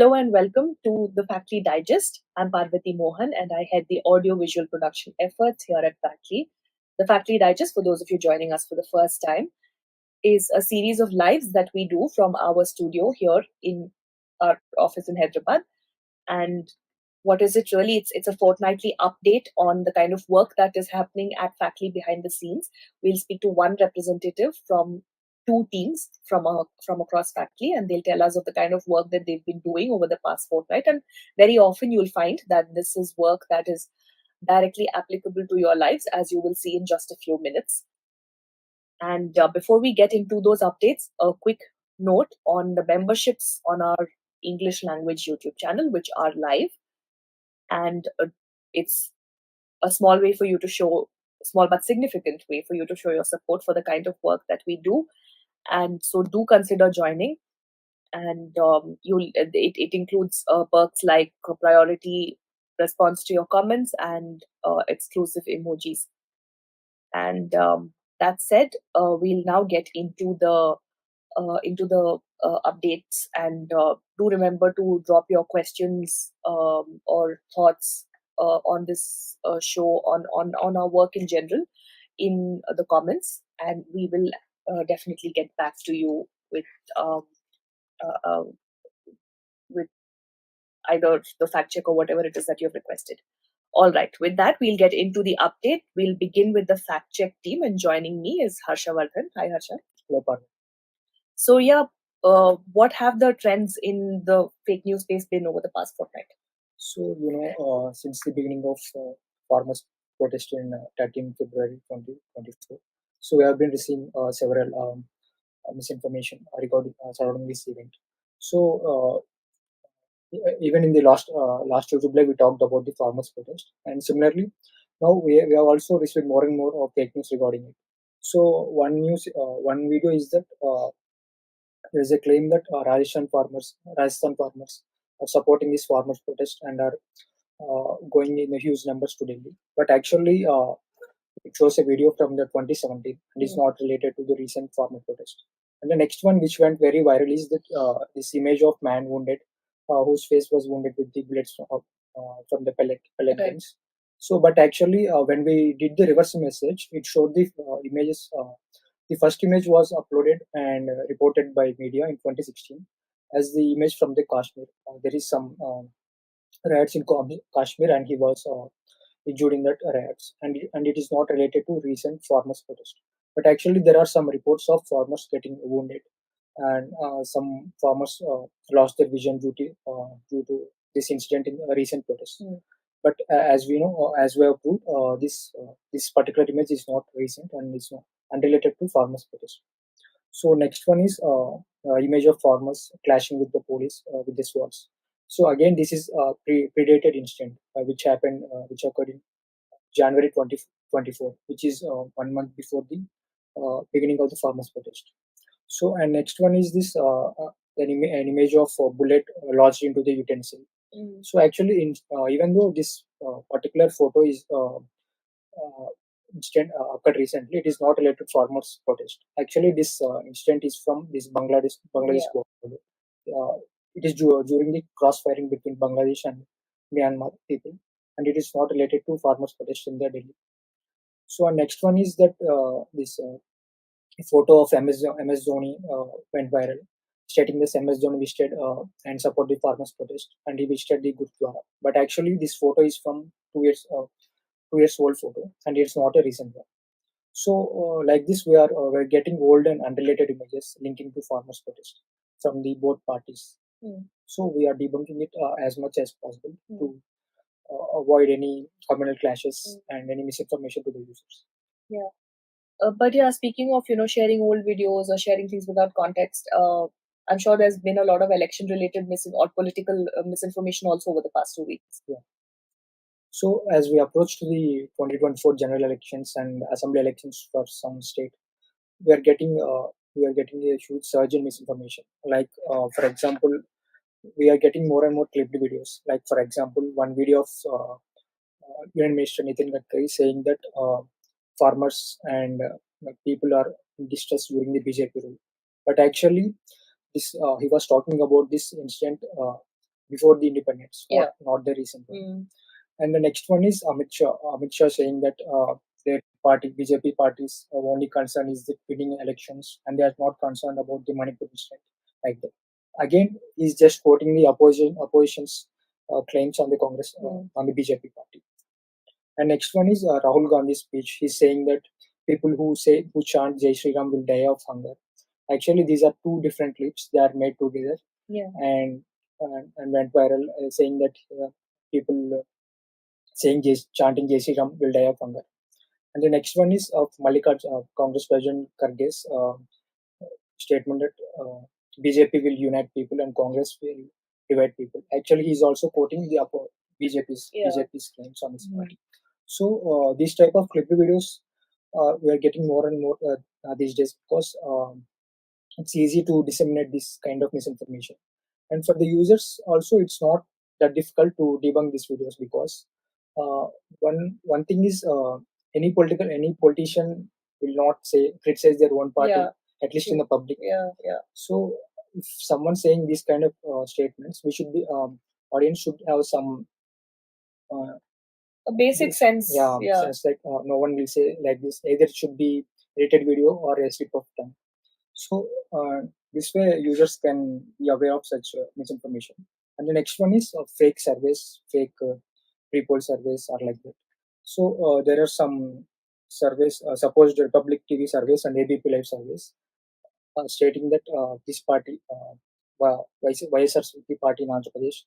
Hello and welcome to the Factory Digest. I'm Parvati Mohan and I head the audio-visual production efforts here at Factory. The Factory Digest, for those of you joining us for the first time, is a series of lives that we do from our studio here in our office in Hyderabad. And what is it really? It's a fortnightly update on the kind of work that is happening at Factory behind the scenes. We'll speak to one representative from two teams from across Factory, and they'll tell us of the kind of work that they've been doing over the past fortnight. And very often you'll find that this is work that is directly applicable to your lives, as you will see in just a few minutes. And before we get into those updates, a quick note on the memberships on our English language YouTube channel, which are live. And it's a small way for you to show, small but significant way for you to show your support for the kind of work that we do. And so do consider joining. And it includes perks like priority response to your comments and exclusive emojis. And that said, we'll now get into the updates, and do remember to drop your questions or thoughts on this show, on our work in general, in the comments, and we will definitely get back to you with either the fact check or whatever it is that you've requested. All right, with that, we'll get into the update. We'll begin with the fact check team, and joining me is Harsha Vardhan. Hi, Harsha. Hello, Parvati. So, what have the trends in the fake news space been over the past fortnight? So, since the beginning of farmers' protest in 13 February 2024, so we have been receiving several misinformation regarding surrounding this event. So, even in the last YouTube live, we talked about the farmers' protest, and similarly, now we have also received more and more of fake news regarding it. So, one video is that there is a claim that Rajasthan farmers are supporting this farmers' protest and are going in huge numbers to Delhi. But actually, it shows a video from the 2017 and is not related to the recent farmer protest. And the next one, which went very viral, is that this image of man wounded, whose face was wounded with the bullets from the pellet guns. So, but actually, when we did the reverse message, it showed the images. The first image was uploaded and reported by media in 2016 as the image from the Kashmir. There is some riots in Kashmir, and he was injured in that riots, and it is not related to recent farmers' protest. But actually, there are some reports of farmers getting wounded, and some farmers lost their vision due to this incident in a recent protest. But as we know, as we have proved, this particular image is not recent and is not unrelated to farmers' protest. So next one is image of farmers clashing with the police with the swords. So again, this is a predated incident which occurred in January 2024, which is 1 month before the beginning of the farmers' protest. So, and next one is this an image of a bullet lodged into the utensil. So actually, even though this particular photo is incident occurred recently, it is not related to farmers' protest. Actually, this incident is from this Bangladesh border. It is during the cross-firing between Bangladesh and Myanmar people, and it is not related to farmers' protest in the Delhi. So, our next one is that this photo of MS Dhoni went viral, stating this MS Dhoni visited and support the farmers' protest, and he visited the Gurdwara. But actually, this photo is from 2 years old photo, and it's not a recent one. So, like this, we're getting old and unrelated images linking to farmers' protest from the both parties. So we are debunking it as much as possible to avoid any communal clashes and any misinformation to the users. Yeah. But yeah, speaking of sharing old videos or sharing things without context, I'm sure there's been a lot of election-related or political misinformation also over the past 2 weeks. Yeah. So as we approach to the 2024 general elections and assembly elections for some state, we are getting a huge surge in misinformation. Like for example, we are getting more and more clipped videos. Like for example, one video of Union Minister Nitin Gadkari saying that farmers and people are in distress during the BJP rule. But actually, this he was talking about this incident before the independence, Yeah. not the recent one. Mm. And the next one is Amit Shah. Amit Shah saying that their party, BJP party's only concern is the winning elections, and they are not concerned about the Manipur incident like that. Again, he's just quoting the opposition's claims on the Congress, on the BJP party. And next one is Rahul Gandhi's speech. He's saying that people who chant Jai Shri Ram will die of hunger. Actually, these are two different clips. They are made together. Yeah. And went viral, saying that people chanting Jai Shri Ram will die of hunger. And the next one is of Congress President Kharge's statement that BJP will unite people and Congress will divide people. Actually, he's also quoting the BJP's claims on his party. So these type of clip videos we are getting more and more these days, because it's easy to disseminate this kind of misinformation. And for the users also, it's not that difficult to debunk these videos, because uh, one thing is any politician will not say criticize their own party, at least in the public. So if someone saying these kind of statements, we should be audience should have some a basic sense. Sense like no one will say like this. Either it should be rated video or a slip of tongue. So this way, users can be aware of such misinformation. And the next one is fake surveys, fake pre-poll surveys are like that. So there are some surveys, supposed Republic TV surveys and ABP Live surveys, stating that this party, YSRCP party in Andhra Pradesh,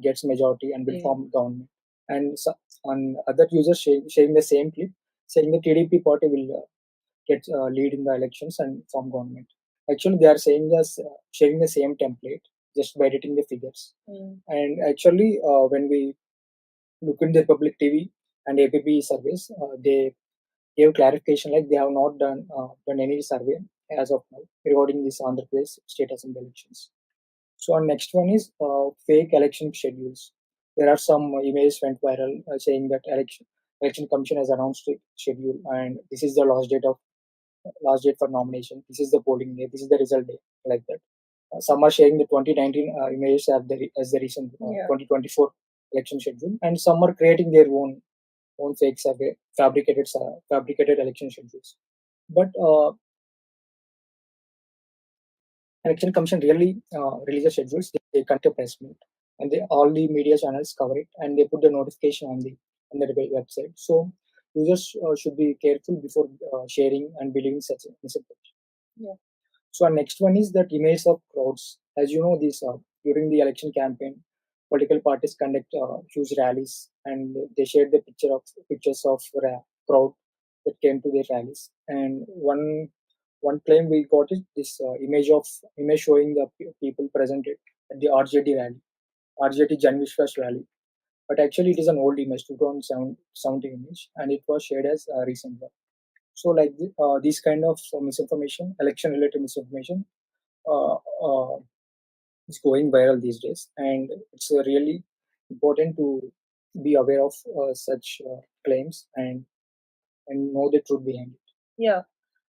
gets majority and will form government. And other users sharing the same clip, saying the TDP party will get lead in the elections and form government. Actually, they are sharing the same template just by editing the figures. And actually, when we look in the Republic TV and APP surveys, they gave clarification like they have not done any survey as of now regarding this Andhra Pradesh state assembly elections. So our next one is fake election schedules. There are some images went viral saying that election commission has announced a schedule, and this is the last date for nomination. This is the polling day. This is the result day, like that. Some are sharing the 2019 images as the recent 2024 election schedule, and some are creating their own fake survey, fabricated election schedules. But election commission really releases schedules. They conduct a press meet, and all the media channels cover it, and they put the notification on the website. So users should be careful before sharing and believing such misinformation. Yeah. So our next one is that image of crowds. As you know, this during the election campaign, political parties conduct huge rallies, and they share the pictures of crowd that came to their rallies. And one claim we got is this image showing the people present at the RJD rally, RJD Janvishwas rally. But actually, it is an old image, 2017 image, and it was shared as a recent one. So, like these kind of misinformation, election-related misinformation, uh, uh, is going viral these days, and it's really important to be aware of such claims and know the truth behind it. Yeah.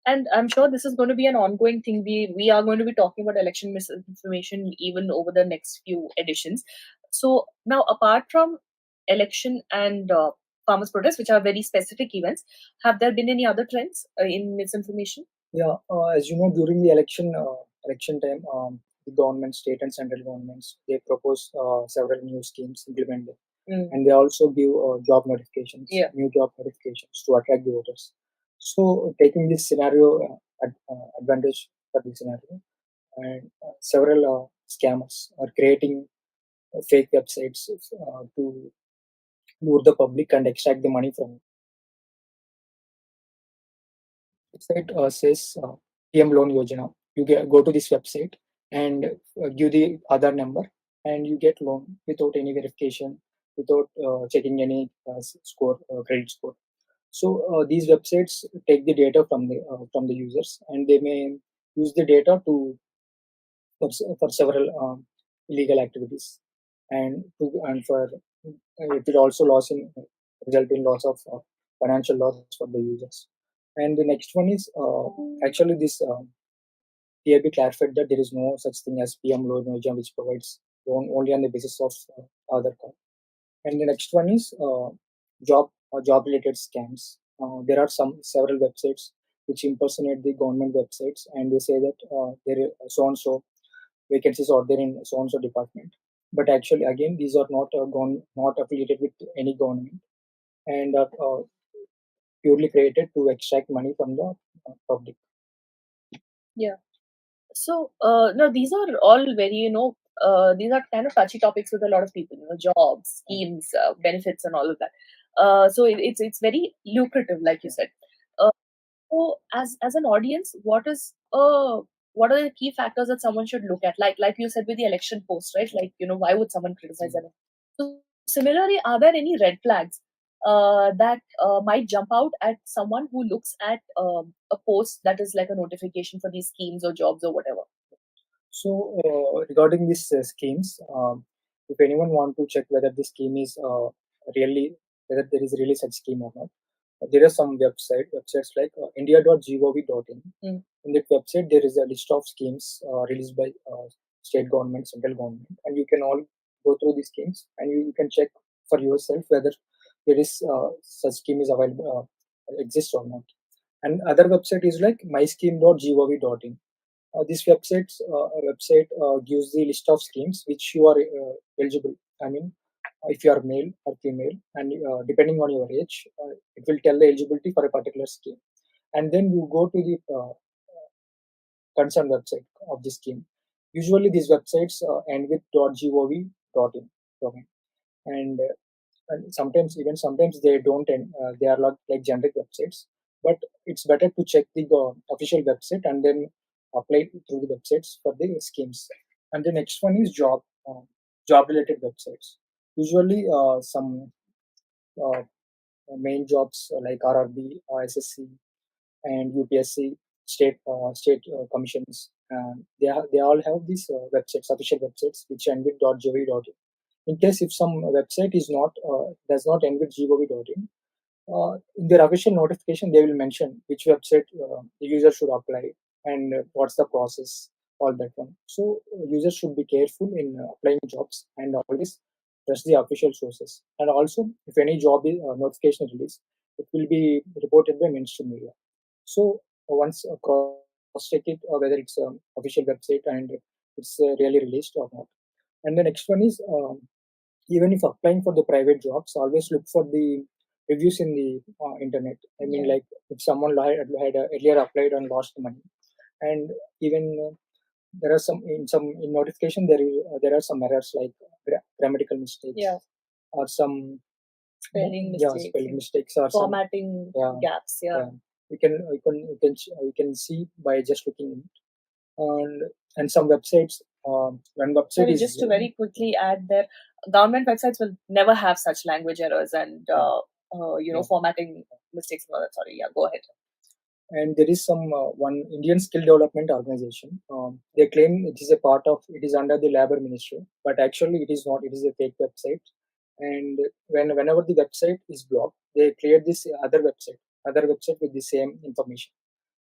And I'm sure this is going to be an ongoing thing. We are going to be talking about election misinformation even over the next few editions. So now, apart from election and farmers' protests, which are very specific events, have there been any other trends in misinformation? Yeah, as you know, during the election time, the government, state and central governments, they propose several new schemes implemented, and they also give job notifications, new job notifications to attract the voters. So, taking this scenario advantage for this scenario, and several scammers are creating fake websites to lure the public and extract the money from it. Website says PM Loan Yojana. Go to this website and give the other number, and you get loan without any verification, without checking any credit score. So these websites take the data from the users, and they may use the data for several illegal activities, and for it will also result in loss of financial loss for the users. And the next one is actually this PIB clarified that there is no such thing as PM loan Yojana which provides only on the basis of Aadhaar card. And the next one is job related scams. There are several websites which impersonate the government websites, and they say that there is so and so vacancies are there in so and so department. But actually, again, these are not affiliated with any government and are purely created to extract money from the public. Yeah. So, no, these are all very, these are kind of touchy topics with a lot of people, jobs, schemes, benefits, and all of that. So it's very lucrative, like you said. Uh, so, as an audience, what are the key factors that someone should look at? Like you said with the election post, right? Like, why would someone criticize that? So, similarly, are there any red flags that might jump out at someone who looks at a post that is like a notification for these schemes or jobs or whatever? So, regarding these schemes, if anyone want to check whether the scheme is really, whether there is really such scheme or not, there are some websites like india.gov.in. In that website, there is a list of schemes released by state government, central government, and you can all go through these schemes and you can check for yourself whether there is such scheme is available, exists or not. And other website is like myscheme.gov.in. This website gives the list of schemes which you are eligible. I mean, if you are male or female, and depending on your age, it will tell the eligibility for a particular scheme. And then you go to the concerned website of the scheme. Usually, these websites end with .gov.in domain, and sometimes they don't end. They are like generic websites, but it's better to check the official website and then apply through the websites for the schemes. And the next one is job related websites. Usually, some uh, main jobs like RRB, SSC, and UPSC, state commissions. They all have these websites, official websites, which end with .gov.in. In case if some website is not does not end with gov.in, in their official notification they will mention which website the user should apply and what's the process, all that one. So users should be careful in applying jobs and always trust the official sources. And also, if any job is, notification is released, it will be reported by mainstream media. So once cross check it whether it's official website and it's really released or not. And the next one is even if applying for the private jobs, always look for the reviews in the internet. I mean, like if someone had earlier applied and lost money, and even there are in notification there are some errors like grammatical mistakes, or some spelling mistakes or formatting gaps. yeah. You can see by just looking in it. And some websites, one website Sorry, is just to very quickly add there, government websites will never have such language errors and formatting mistakes and all that. Sorry, yeah, go ahead. and there is some one Indian skill development organization. They claim it is under the labor ministry, but actually it is not. It is a fake website. And whenever the website is blocked, they create this other website with the same information.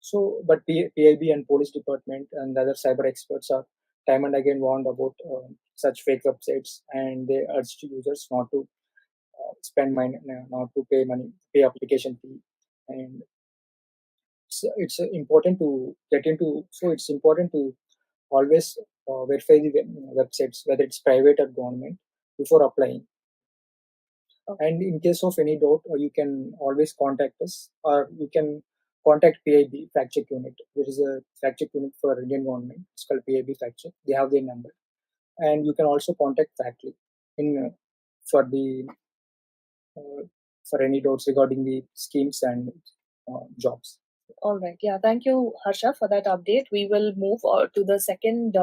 So, but PIB and police department and other cyber experts are time and again warned about such fake websites, and they urge to users not to spend money, not to pay application fee, and it's important to get into. So it's important to always verify the websites whether it's private or government before applying. And in case of any doubt, you can always contact us, or you can contact PIB Fact Check Unit. There is a fact check unit for Indian government. It's called PIB Fact Check. They have their number, and you can also contact Factly in for the uh, for any doubts regarding the schemes and jobs. All right. Yeah. Thank you, Harsha, for that update. We will move to the second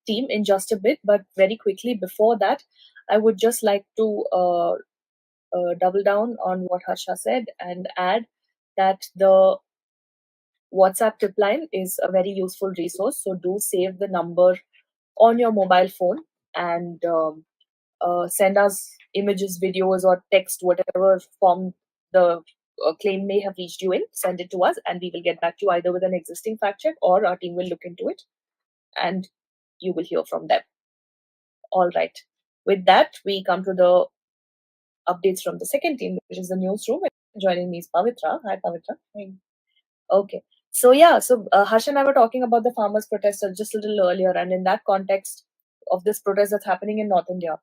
team in just a bit. But very quickly, before that, I would just like to double down on what Harsha said and add that the WhatsApp tip line is a very useful resource. So do save the number on your mobile phone and send us images, videos, or text, whatever form the claim may have reached you in. Send it to us, and we will get back to you either with an existing fact check or our team will look into it and you will hear from them. All right. With that, we come to the updates from the second team, which is the newsroom. Joining me is Pavitra. Hi, Pavitra. Hey. Okay. So yeah, Harsh and I were talking about the farmers' protest just a little earlier, and in that context of this protest that's happening in North India,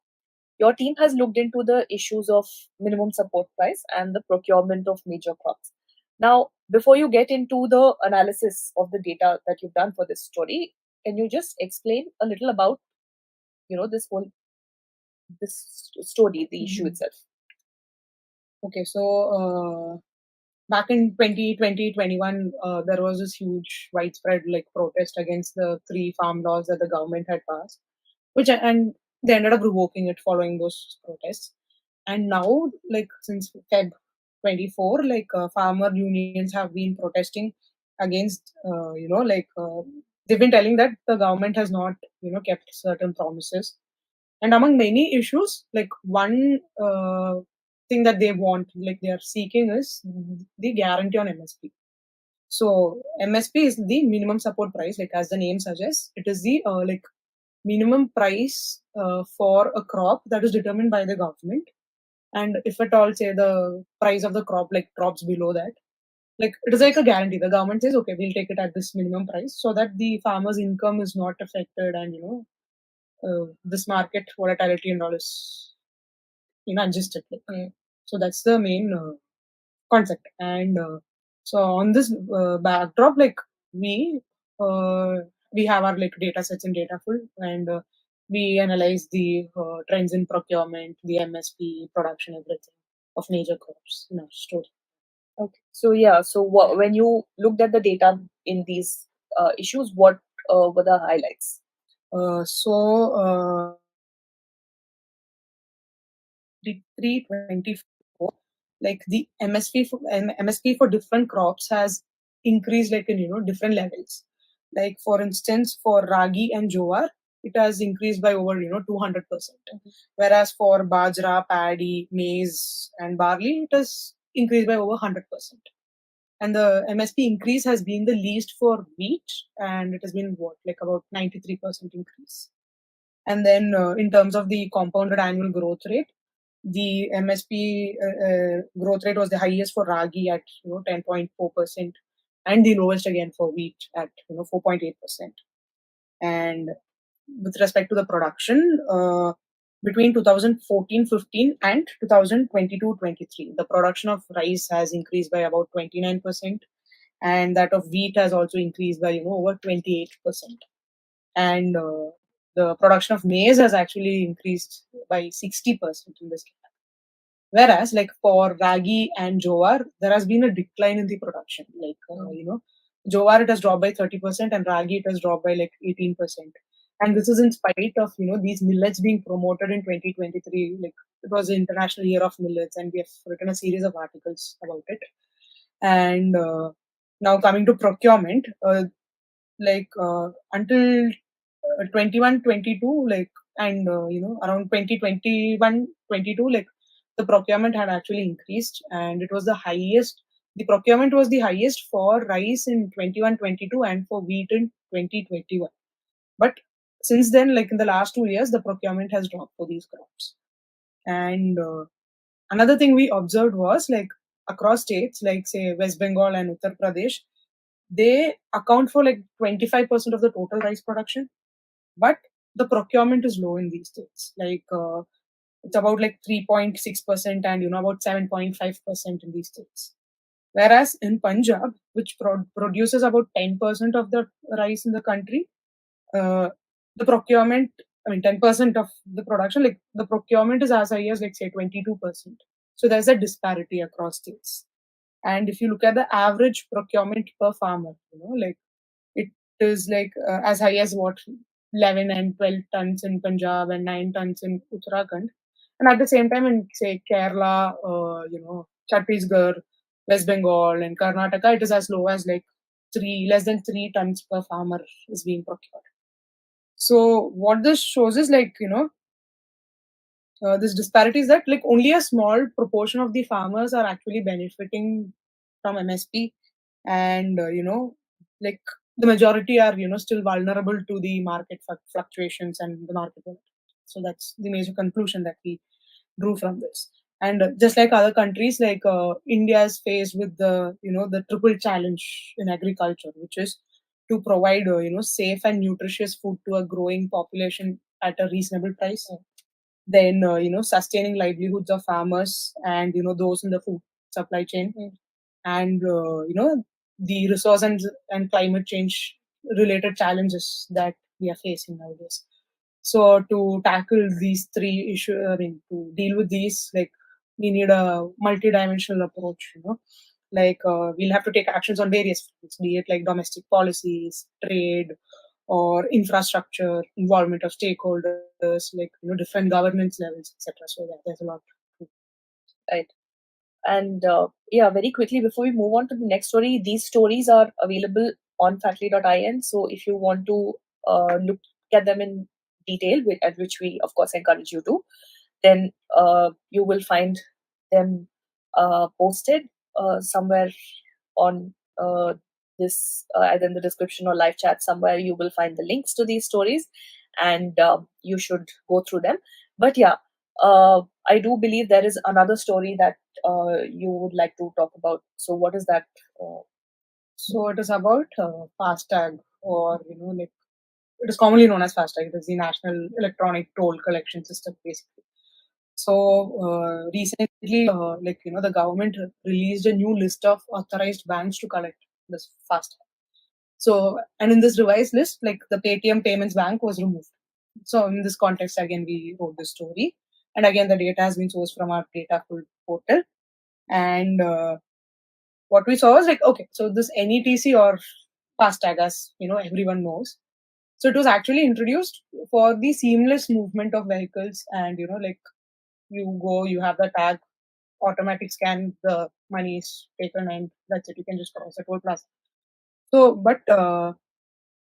your team has looked into the issues of minimum support price and the procurement of major crops. Now, before you get into the analysis of the data that you've done for this story, can you just explain a little about this story, the issue itself? Okay, so back in 2021, there was this huge widespread protest against the three farm laws that the government had passed, and they ended up revoking it following those protests. And now, since Feb 24, farmer unions have been protesting against, they've been telling that the government has not, kept certain promises. And among many issues, one thing that they want, they are seeking, is the guarantee on MSP. So MSP is the minimum support price, as the name suggests. It is the minimum price for a crop that is determined by the government. And if at all, say the price of the crop drops below that, it is like a guarantee. The government says, okay, we'll take it at this minimum price, so that the farmer's income is not affected, and this market volatility and all is adjusted. So that's the main concept. And so on this backdrop, we uh, we have our data sets in Dataful, and we analyze the trends in procurement, the MSP, production, everything of major crops in our story. Okay. So when you looked at the data in these issues, what were the highlights? So 324, the MSP for different crops has increased in different levels. Like for instance, for ragi and jowar, it has increased by over 200%. Whereas for bajra, paddy, maize, and barley, it has increased by over 100%. And the MSP increase has been the least for wheat, and it has been about 93% increase. And then in terms of the compounded annual growth rate, the MSP growth rate was the highest for ragi at 10.4%, and the lowest again for wheat at 4.8%. And with respect to the production, between 2014-15 and 2022-23, the production of rice has increased by about 29%, and that of wheat has also increased by over 28%. And the production of maize has actually increased by 60% in this case. Whereas, for ragi and jowar, there has been a decline in the production. Jowar it has dropped by 30%, and ragi it has dropped by 18%. And this is in spite of these millets being promoted in 2023. It was the International Year of Millets, and we have written a series of articles about it. And now coming to procurement, until 21-22, and around 2021-22, the procurement had actually increased, and it was the highest. The procurement was the highest for rice in 21-22 and for wheat in 2021. But since then, in the last 2 years, the procurement has dropped for these crops. And another thing we observed was across states, say West Bengal and Uttar Pradesh, they account for 25% of the total rice production, but the procurement is low in these states. It's about 3.6% and about 7.5% in these states. Whereas in Punjab, which produces about 10% of the rice in the country, the procurement, 10% of the production, the procurement is as high as say 22%. So there's a disparity across states. And if you look at the average procurement per farmer, it is as high as 11 and 12 tons in Punjab and 9 tons in Uttarakhand. And at the same time, in say Kerala, Chhattisgarh, West Bengal, and Karnataka, it is as low as less than 3 tons per farmer is being procured. So what this shows is this disparity is that only a small proportion of the farmers are actually benefiting from MSP, and the majority are still vulnerable to the market fluctuations and the market. So that's the major conclusion that we drew from this. And just like other countries, like India is faced with the triple challenge in agriculture, which is to provide safe and nutritious food to a growing population at a reasonable price. Then sustaining livelihoods of farmers and those in the food supply chain, and the resource and climate change related challenges that we are facing nowadays. So to tackle these three issues, I mean, to deal with these, like we need a multidimensional approach. Like we'll have to take actions on various fronts, be it like domestic policies, trade, or infrastructure, involvement of stakeholders, like different governance levels, etc. So yeah, there's a lot. Right. And yeah, very quickly before we move on to the next story, these stories are available on factly.in. So if you want to look at them in detail, at which we of course encourage you to, then you will find them posted somewhere on this either in the description or live chat somewhere. You will find the links to these stories, and you should go through them. But yeah, I do believe there is another story that you would like to talk about. So what is that? So it is about FASTag, or like it is commonly known as FASTag. It is the National Electronic Toll Collection System, basically. So recently, the government released a new list of authorized banks to collect this FASTag. So, and in this revised list, like the Paytm Payments Bank was removed. So in this context, again, we wrote this story, and again, the data has been sourced from our data portal. And what we saw was like, okay, so this NETC, or FASTag, as everyone knows, so it was actually introduced for the seamless movement of vehicles, and like you go, you have the tag, automatic scan, the money is taken, and that's it. You can just cross the toll plaza. So, but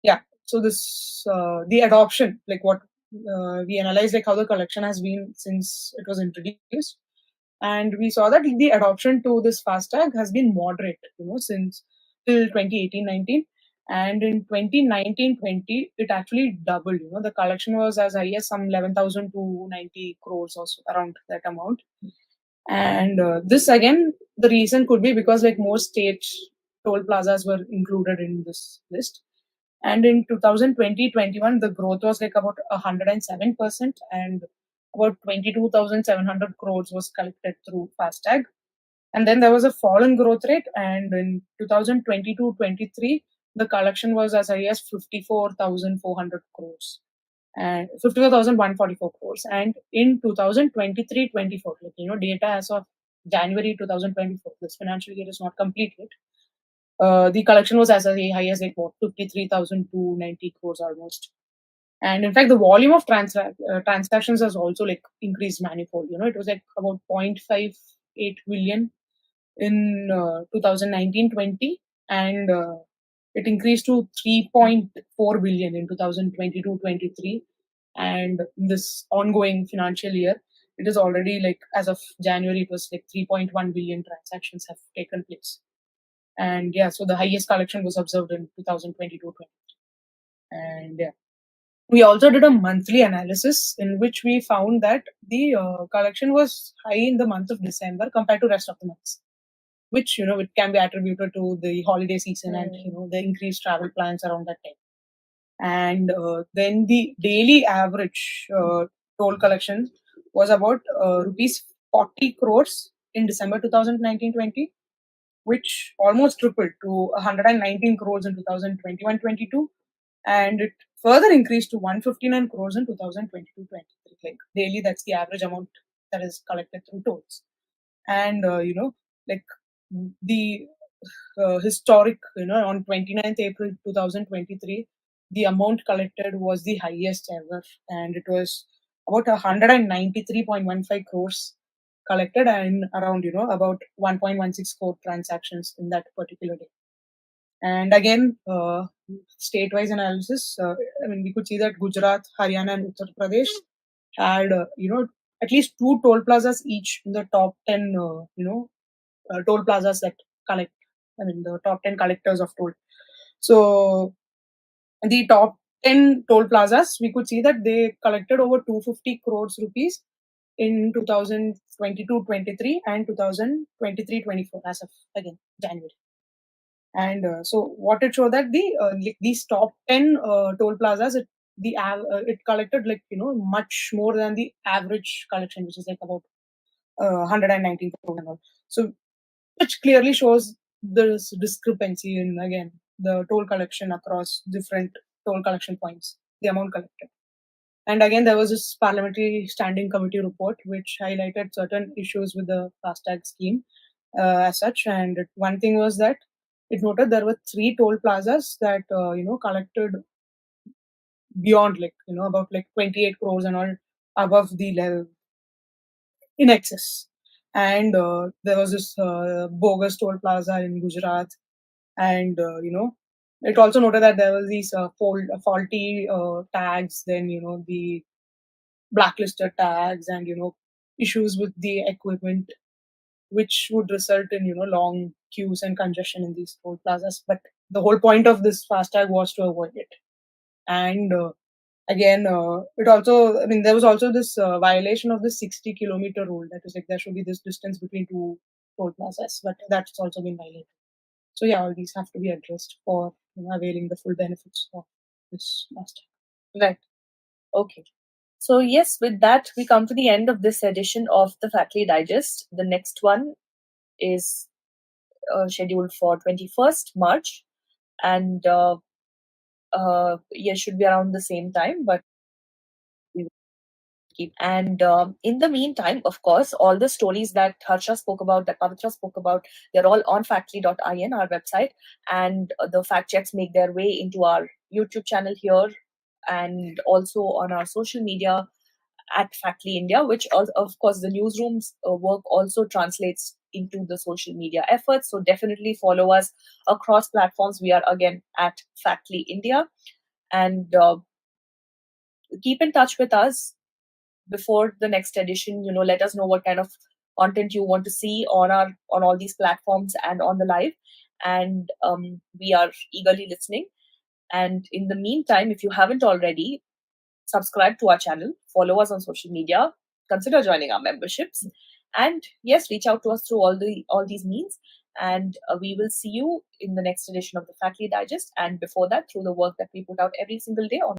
yeah, so this the adoption, like what we analyzed, like how the collection has been since it was introduced, and we saw that the adoption to this FASTag has been moderate, since till 2018-19. And in 2019-20, it actually doubled. The collection was as high as some 11,290 crores, or so, around that amount. And this again, the reason could be because like more state toll plazas were included in this list. And in 2020-21, the growth was like about 107%, and about 22,700 crores was collected through FASTag. And then there was a fall in growth rate, and in 2022-23, the collection was as high as 54,400 crores and 54,144 crores. And in 2023-24, like, data as of January 2024, this financial year is not complete yet. The collection was as high as like 53,290 crores almost. And in fact, the volume of transactions has also like increased manifold. It was like about 0.58 billion in 2019-20, and it increased to 3.4 billion in 2022-23. And this ongoing financial year, it is already like, as of January, it was like 3.1 billion transactions have taken place. And yeah, so the highest collection was observed in 2022-23. And yeah, we also did a monthly analysis in which we found that the collection was high in the month of December compared to rest of the months, which it can be attributed to the holiday season and the increased travel plans around that time. And then the daily average toll collection was about rupees 40 crores in December 2019-20, which almost tripled to 119 crores in 2021-22, and it further increased to 159 crores in 2022-23. Like daily, that's the average amount that is collected through tolls. And like the historic, on 29th April 2023, the amount collected was the highest ever, and it was about 193.15 crores collected, and around about 1.16 crore transactions in that particular day. And again, state-wise analysis, I mean, we could see that Gujarat, Haryana, and Uttar Pradesh had at least two toll plazas each in the top 10 toll plazas that collect, I mean, the top 10 collectors of toll. So the top 10 toll plazas, we could see that they collected over 250 crores rupees in 2022-23 and 2023-24 as of again January. And so what it showed that these top 10 toll plazas, it collected much more than the average collection, which is like about 119 crores and all. So which clearly shows this discrepancy in again the toll collection across different toll collection points, the amount collected. And again, there was this parliamentary standing committee report which highlighted certain issues with the FASTag scheme as such. And one thing was that it noted there were 3 toll plazas that collected beyond about 28 crores and all above the level in excess. And there was this bogus toll plaza in Gujarat, and it also noted that there was these faulty tags, then the blacklisted tags, and issues with the equipment, which would result in long queues and congestion in these toll plazas. But the whole point of this FASTag was to avoid it. And again, it also, there was also this violation of the 60-kilometer rule. That is, like, there should be this distance between 2 toll plazas, but that's also been violated. So yeah, all these have to be addressed for availing the full benefits of this FASTag. Right. Okay. So yes, with that, we come to the end of this edition of the Faculty Digest. The next one is scheduled for 21st March, and yeah, should be around the same time, but we will keep. And in the meantime, of course, all the stories that Harsha spoke about, that Pavitra spoke about, they're all on faculty.in, our website, and the fact checks make their way into our YouTube channel here, and also on our social media at Faculty India, which of course the newsroom's work also translates into the social media efforts. So definitely follow us across platforms. We are again at Faculty India, and keep in touch with us before the next edition. Let us know what kind of content you want to see on all these platforms and on the live, and we are eagerly listening. And in the meantime, if you haven't already, subscribe to our channel, follow us on social media, consider joining our memberships, and yes, reach out to us through all these means. And we will see you in the next edition of the Faculty Digest, and before that, through the work that we put out every single day on